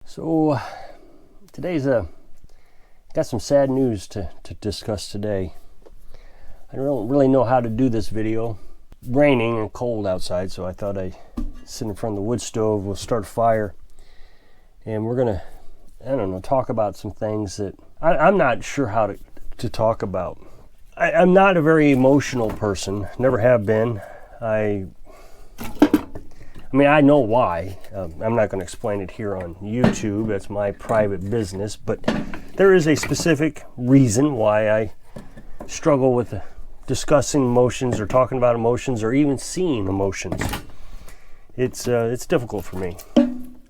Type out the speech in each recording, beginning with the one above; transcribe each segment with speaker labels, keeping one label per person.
Speaker 1: So today's got some sad news to discuss today. I don't really know how to do this video. Raining and cold outside, so I thought I'd sit in front of the wood stove, we'll start a fire, and we're gonna, I don't know, talk about some things that I'm not sure how to talk about. I'm not a very emotional person, never have been. I mean, I know why. I'm not going to explain it here on YouTube. That's my private business. But there is a specific reason why I struggle with discussing emotions or talking about emotions or even seeing emotions. It's difficult for me.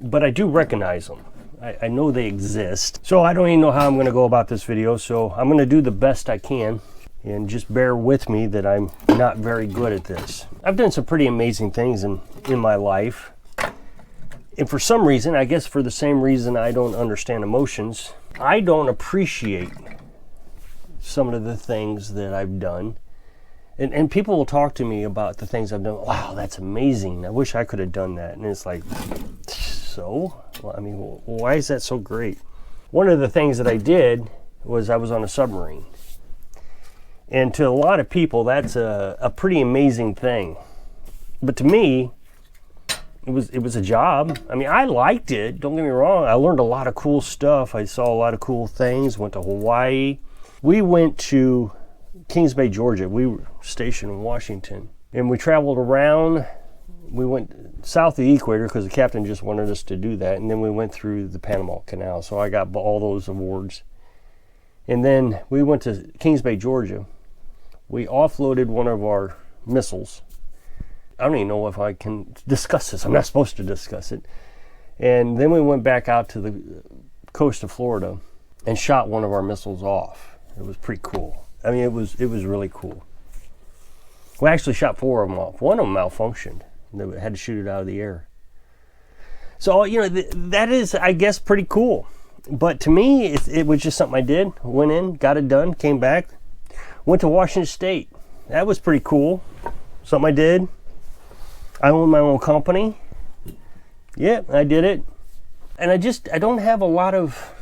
Speaker 1: But I do recognize them. I know they exist. So I don't even know how I'm going to go about this video. So I'm going to do the best I can. And just bear with me that I'm not very good at this. I've done some pretty amazing things in my life. And for some reason, I guess for the same reason I don't understand emotions, I don't appreciate some of the things that I've done. And people will talk to me about the things I've done. Wow, that's amazing. I wish I could have done that. And it's like, so? Well, I mean, why is that so great? One of the things that I did was I was on a submarine. And to a lot of people, that's a pretty amazing thing. But to me, it was a job. I mean, I liked it. Don't get me wrong. I learned a lot of cool stuff. I saw a lot of cool things. Went to Hawaii. We went to Kings Bay, Georgia. We were stationed in Washington. And we traveled around. We went south of the equator because the captain just wanted us to do that. And then we went through the Panama Canal. So I got all those awards. And then we went to Kings Bay, Georgia. We offloaded one of our missiles. I don't even know if I can discuss this. I'm not supposed to discuss it. And then we went back out to the coast of Florida and shot one of our missiles off. It was pretty cool. I mean, it was really cool. We actually shot 4 of them off. One of them malfunctioned. They had to shoot it out of the air. So, you know, that is, I guess, pretty cool. But to me, it was just something I did. Went in, got it done, came back. Went to Washington State. That was pretty cool. Something I did. I own my own company. Yeah, I did it. And I don't have a lot of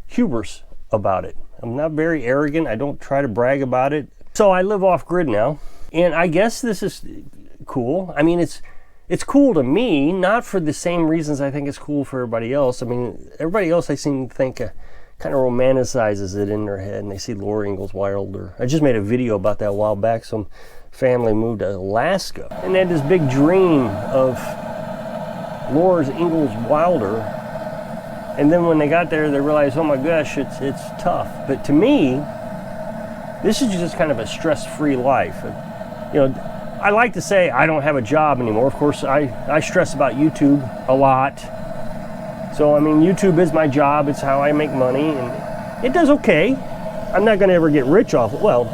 Speaker 1: hubris about it. I'm not very arrogant. I don't try to brag about it. So I live off grid now. And I guess this is cool. I mean, it's cool to me, not for the same reasons I think it's cool for everybody else. I mean, everybody else I seem to think kind of romanticizes it in their head, and they see Laura Ingalls Wilder. I just made a video about that a while back. Some family moved to Alaska, and they had this big dream of Laura Ingalls Wilder. And then when they got there, they realized, oh my gosh, it's tough. But to me, this is just kind of a stress-free life. You know, I like to say I don't have a job anymore. Of course, I stress about YouTube a lot. So, I mean, YouTube is my job. It's how I make money, and it does okay. I'm not going to ever get rich off it. Well,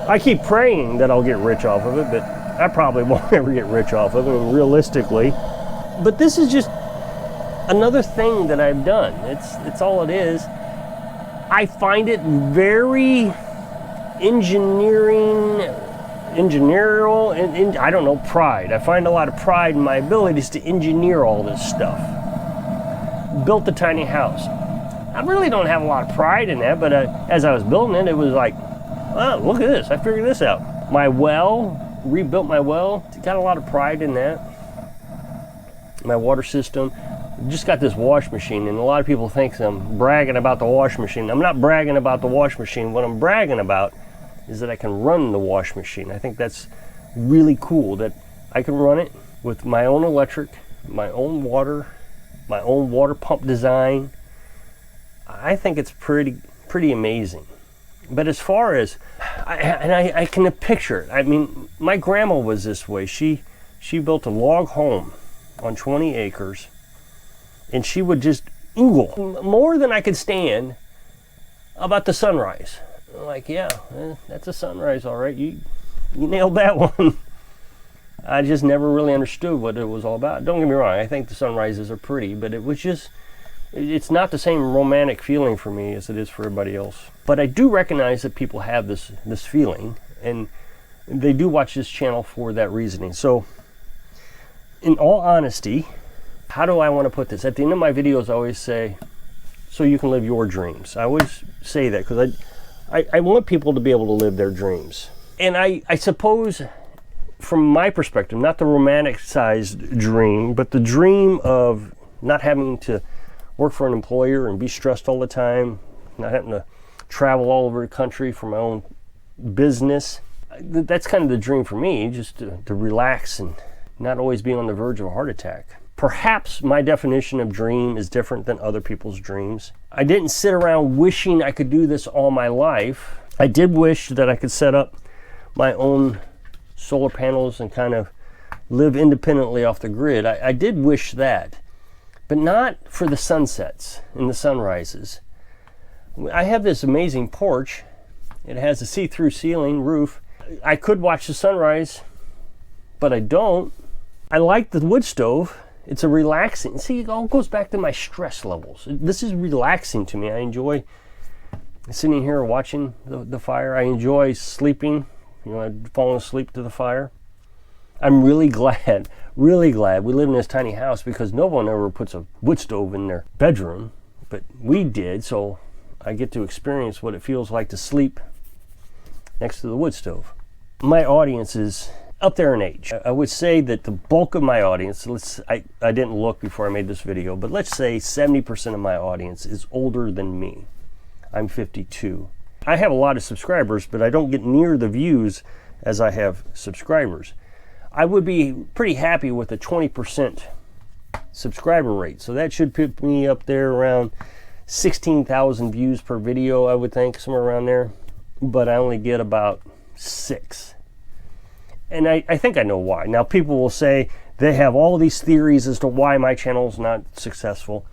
Speaker 1: I keep praying that I'll get rich off of it, but I probably won't ever get rich off of it, realistically. But this is just another thing that I've done. It's all it is. I find it very engineerial, and I don't know, pride. I find a lot of pride in my abilities to engineer all this stuff. Built a tiny house. I really don't have a lot of pride in that, but as I was building it, it was like, oh, look at this, I figured this out. My well, rebuilt my well, got a lot of pride in that. My water system, just got this wash machine, and a lot of people think I'm bragging about the wash machine. I'm not bragging about the wash machine. What I'm bragging about is that I can run the wash machine. I think that's really cool, that I can run it with my own electric, my own water pump design. I think it's pretty amazing. But as far as, I can picture it. I mean, my grandma was this way. She built a log home on 20 acres, and she would just oogle more than I could stand about the sunrise. Like, yeah, that's a sunrise, all right. You nailed that one. I just never really understood what it was all about. Don't get me wrong, I think the sunrises are pretty, but it's not the same romantic feeling for me as it is for everybody else. But I do recognize that people have this feeling, and they do watch this channel for that reasoning. So, in all honesty, How do I want to put this? At the end of my videos, I always say, so you can live your dreams. I always say that because I want people to be able to live their dreams. And I suppose, from my perspective, not the romanticized dream, but the dream of not having to work for an employer and be stressed all the time, not having to travel all over the country for my own business. That's kind of the dream for me, just to relax and not always be on the verge of a heart attack. Perhaps my definition of dream is different than other people's dreams. I didn't sit around wishing I could do this all my life. I did wish that I could set up my own solar panels and kind of live independently off the grid. I did wish that, but not for the sunsets and the sunrises. I have this amazing porch. It has a see-through ceiling roof. I could watch the sunrise, but I don't. I like the wood stove. It's a relaxing, see, it all goes back to my stress levels. This is relaxing to me. I enjoy sitting here watching the fire. I enjoy sleeping, falling asleep to the fire. I'm really glad we live in this tiny house, because no one ever puts a wood stove in their bedroom, but we did, so I get to experience what it feels like to sleep next to the wood stove. My audience is up there in age. I would say that the bulk of my audience, I didn't look before I made this video, but let's say 70% of my audience is older than me. I'm 52. I have a lot of subscribers, but I don't get near the views as I have subscribers. I would be pretty happy with a 20% subscriber rate. So that should put me up there around 16,000 views per video, I would think, somewhere around there. But I only get about 6. And I think I know why. Now, people will say they have all these theories as to why my channel is not successful.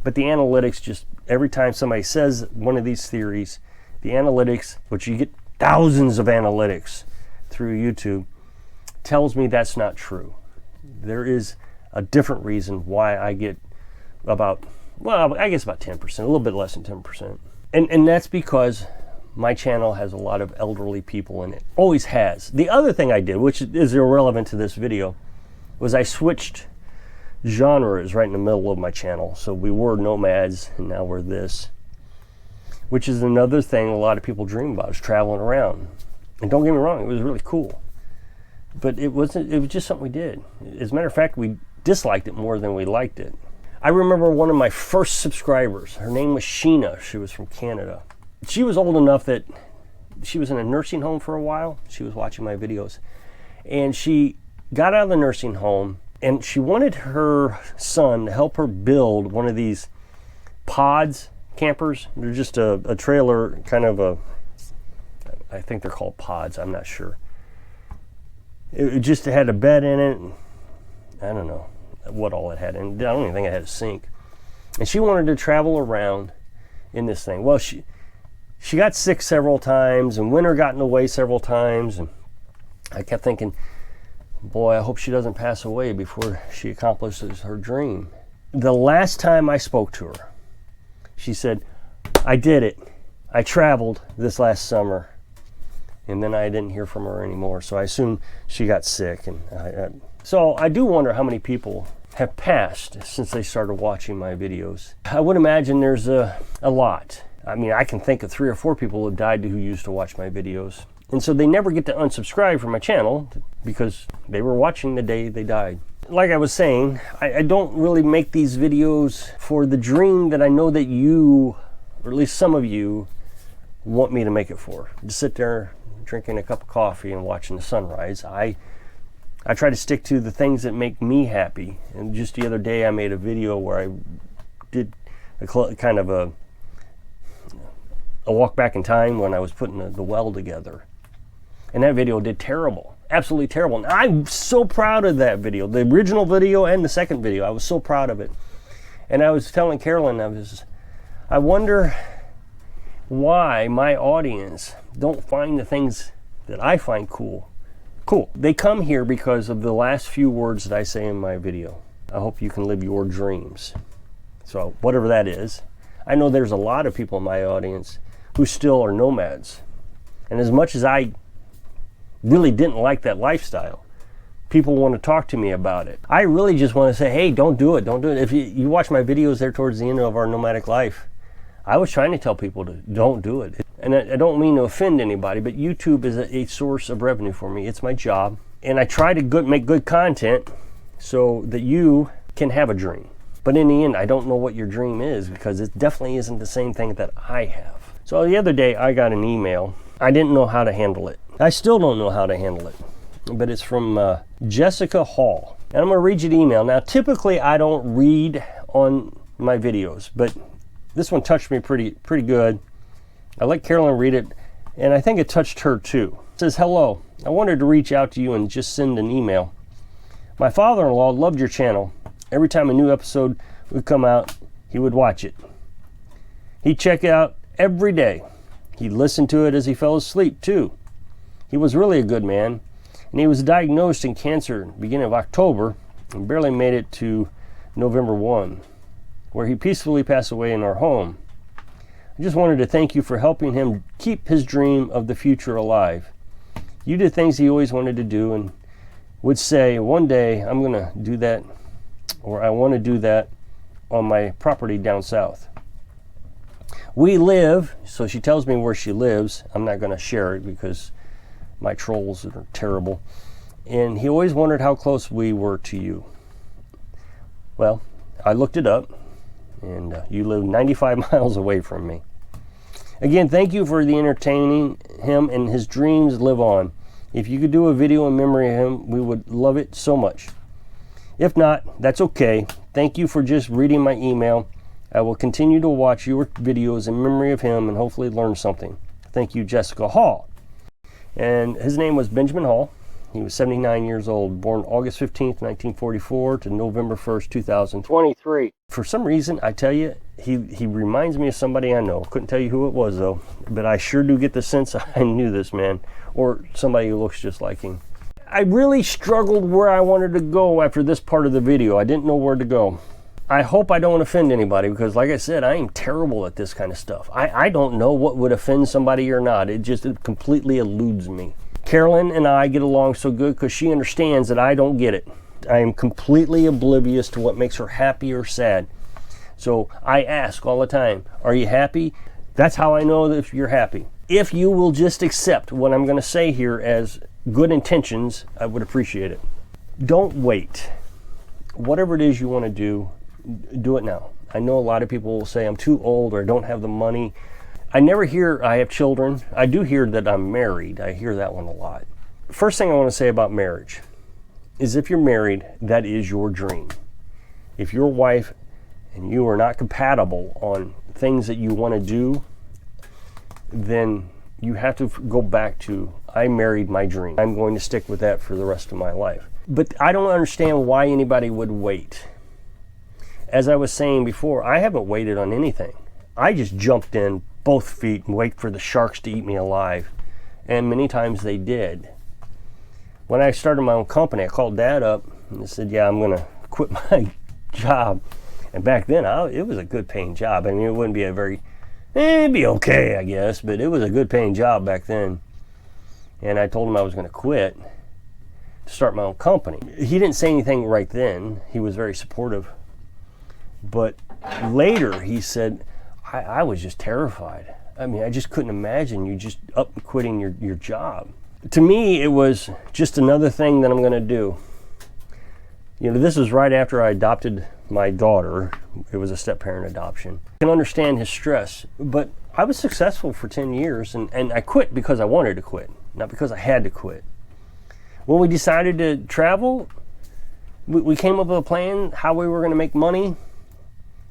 Speaker 1: But the analytics, just every time somebody says one of these theories, the analytics, which you get thousands of analytics through YouTube, tells me that's not true. There is a different reason why I get about, well, I guess about 10%, a little bit less than 10%. And that's because my channel has a lot of elderly people in it. Always has. The other thing I did, which is irrelevant to this video, was I switched genres right in the middle of my channel. So we were nomads, and now we're this. Which is another thing a lot of people dream about, is traveling around. And don't get me wrong, it was really cool. But it was just something we did. As a matter of fact, we disliked it more than we liked it. I remember one of my first subscribers. Her name was Sheena. She was from Canada. She was old enough that she was in a nursing home for a while. She was watching my videos. And she got out of the nursing home, and she wanted her son to help her build one of these pods, campers. They're just a trailer, kind of I think they're called pods, I'm not sure. It just had a bed in it. I don't know what all it had. And I don't even think it had a sink. And she wanted to travel around in this thing. Well, she got sick several times, and winter got in the way several times, and I kept thinking, boy, I hope she doesn't pass away before she accomplishes her dream. The last time I spoke to her, she said, I did it. I traveled this last summer. And then I didn't hear from her anymore, so I assume she got sick. And so I do wonder how many people have passed since they started watching my videos. I would imagine there's a lot. I mean, I can think of 3 or 4 people who died who used to watch my videos. And so they never get to unsubscribe from my channel because they were watching the day they died. Like I was saying, I don't really make these videos for the dream that I know that you, or at least some of you, want me to make it for. To sit there drinking a cup of coffee and watching the sunrise. I try to stick to the things that make me happy. And just the other day I made a video where I did kind of a walk back in time when I was putting the well together. And that video did terrible. Absolutely terrible. And I'm so proud of that video. The original video and the second video. I was so proud of it. And I was telling Carolyn, I wonder why my audience don't find the things that I find cool. They come here because of the last few words that I say in my video. I hope you can live your dreams. So whatever that is. I know there's a lot of people in my audience who still are nomads. And as much as I really didn't like that lifestyle, people want to talk to me about it. I really just want to say, hey, don't do it. Don't do it. If you watch my videos there towards the end of our nomadic life, I was trying to tell people to don't do it. And I don't mean to offend anybody, but YouTube is a source of revenue for me. It's my job. And I try to make good content so that you can have a dream. But in the end, I don't know what your dream is, because it definitely isn't the same thing that I have. So the other day I got an email. I didn't know how to handle it. I still don't know how to handle it. But it's from Jessica Hall. And I'm going to read you the email. Now, typically I don't read on my videos, but this one touched me pretty good. I let Carolyn read it, and I think it touched her too. It says, hello, I wanted to reach out to you and just send an email. My father-in-law loved your channel. Every time a new episode would come out, he would watch it. He'd check it out every day. He'd listen to it as he fell asleep too. He was really a good man, and he was diagnosed in cancer beginning of October and barely made it to November 1, where he peacefully passed away in our home. I just wanted to thank you for helping him keep his dream of the future alive. You did things he always wanted to do and would say, one day I'm going to do that, or I want to do that on my property down south. We live, so she tells me where she lives. I'm not going to share it because my trolls are terrible. And he always wondered how close we were to you. Well, I looked it up, and you live 95 miles away from me. Again, thank you for the entertaining him, and his dreams live on. If you could do a video in memory of him, we would love it so much. If not, that's okay. Thank you for just reading my email. I will continue to watch your videos in memory of him and hopefully learn something. Thank you, Jessica Hall. And his name was Benjamin Hall. He was 79 years old, born August 15th, 1944 to November 1st, 2023. For some reason, I tell you, he reminds me of somebody I know. Couldn't tell you who it was, though, but I sure do get the sense I knew this man, or somebody who looks just like him. I really struggled where I wanted to go after this part of the video. I didn't know where to go. I hope I don't offend anybody, because like I said, I am terrible at this kind of stuff. I don't know what would offend somebody or not. It completely eludes me. Carolyn and I get along so good because she understands that I don't get it. I am completely oblivious to what makes her happy or sad. So I ask all the time, are you happy? That's how I know if you're happy. If you will just accept what I'm going to say here as good intentions, I would appreciate it. Don't wait. Whatever it is you want to do it now. I know a lot of people will say I'm too old or I don't have the money. I never hear I have children. I do hear that I'm married. I hear that one a lot. First thing I want to say about marriage is, if you're married, that is your dream. If your wife and you are not compatible on things that you want to do, then you have to go back to, I married my dream. I'm going to stick with that for the rest of my life. But I don't understand why anybody would wait. As I was saying before, I haven't waited on anything. I just jumped in both feet and wait for the sharks to eat me alive. And many times they did. When I started my own company, I called Dad up and said, yeah, I'm going to quit my job. And back then, it was a good paying job. I mean, it wouldn't be it'd be okay, I guess, but it was a good paying job back then. And I told him I was going to quit to start my own company. He didn't say anything right then. He was very supportive. But later he said, I was just terrified. I mean, I just couldn't imagine you just up and quitting your job. To me, it was just another thing that I'm going to do. You know, this was right after I adopted my daughter. It was a step-parent adoption. I can understand his stress, but I was successful for 10 years, and I quit because I wanted to quit, not because I had to quit. When we decided to travel, we came up with a plan how we were going to make money.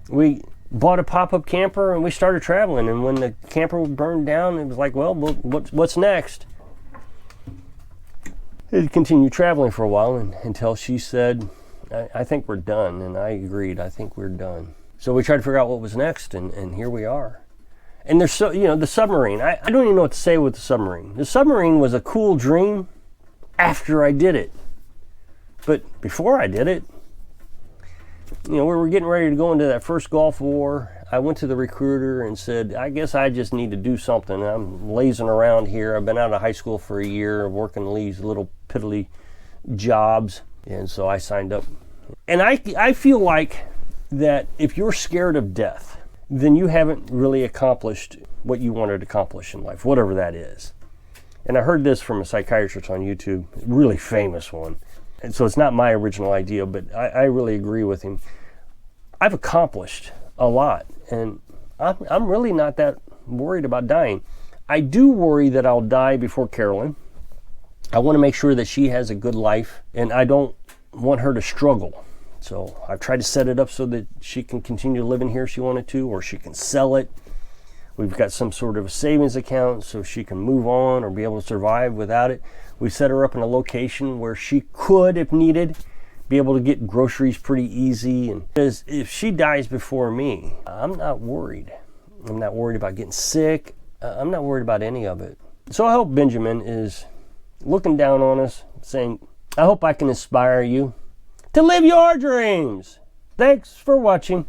Speaker 1: We bought a pop-up camper and we started traveling, and when the camper burned down, it was like, well, what's next? It continued traveling for a while until she said, I think we're done. And I agreed, I think we're done. So we tried to figure out what was next, and here we are. And there's the submarine. I don't even know what to say with the submarine. The submarine was a cool dream after I did it. But before I did it, we were getting ready to go into that first Gulf War. I went to the recruiter and said, I guess I just need to do something. I'm lazing around here. I've been out of high school for a year, working these little piddly jobs. And so I signed up. And I feel like that if you're scared of death, then you haven't really accomplished what you wanted to accomplish in life, whatever that is. And I heard this from a psychiatrist on YouTube, a really famous one. And so it's not my original idea, but I really agree with him. I've accomplished a lot, and I'm really not that worried about dying. I do worry that I'll die before Carolyn. I want to make sure that she has a good life, and I don't want her to struggle. So I've tried to set it up so that she can continue living here if she wanted to, or she can sell it. We've got some sort of a savings account so she can move on or be able to survive without it. We set her up in a location where she could, if needed, be able to get groceries pretty easy. And because if she dies before me, I'm not worried. I'm not worried about getting sick. I'm not worried about any of it. So I hope Benjamin is looking down on us, saying, I hope I can inspire you to live your dreams. Thanks for watching.